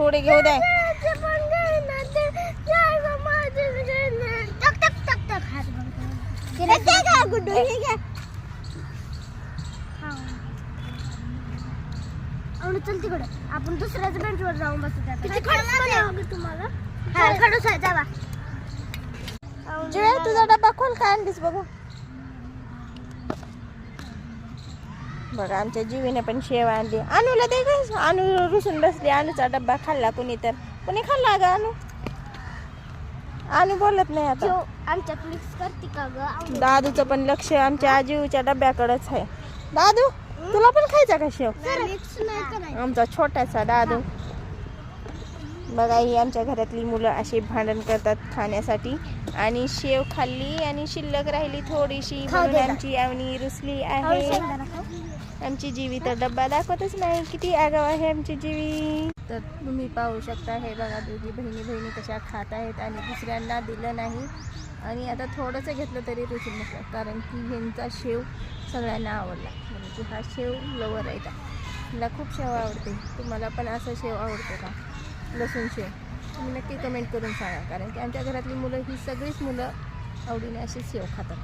थोडे घेऊ द्या. चल तिकडे आपण दुसऱ्याच बेंचवर जाऊन बसू. तुम्हाला खडूस आहे जावा. जुळे तुझा डब्बा खोल काय आणलीस बघू. बघा आमच्या जीवीने पण शेव आणली. अनुला दे ग. अनु रुसून बसली. अनुचा डब्बा खाल्ला कुणी तर. कुणी खाल्ला ग अनु? अनु बोलत नाही आता. आमच्यात मिक्स करते का ग? दादूचं पण लक्ष आमच्या आजीच्या डब्याकडेच आहे. दादू तुला पण खायचा का शेव? आमचा छोटासा दादू. बघा ही आमच्या घरातली मुलं अशी भांडण करतात खाण्यासाठी. आणि शेव खाल्ली आणि शिल्लक राहिली थोडीशी म्हणून आमची आवनी रुसली आहे. आमची जीवी तर डब्बा दाखवतच नाही. किती आगाव आहे आमची जीवी. तर तुम्ही पाहू शकता. हे बघा दोघी बहिणी कशा खात आहेत आणि दुसऱ्यांना दिलं नाही. आणि आता थोडंसं घेतलं तरी रुचून नसलं, कारण की ह्यांचा शेव सगळ्यांना आवडला. म्हणजे हा शेव लवर आहे. मला खूप शेव आवडते. तुम्हाला पण असं शेव आवडतं का? लसूण शेव तुम्ही नक्की कमेंट करून सांगा, कारण की आमच्या घरातली मुलं ही सगळीच मुलं आवडीने अशी शेव खातात.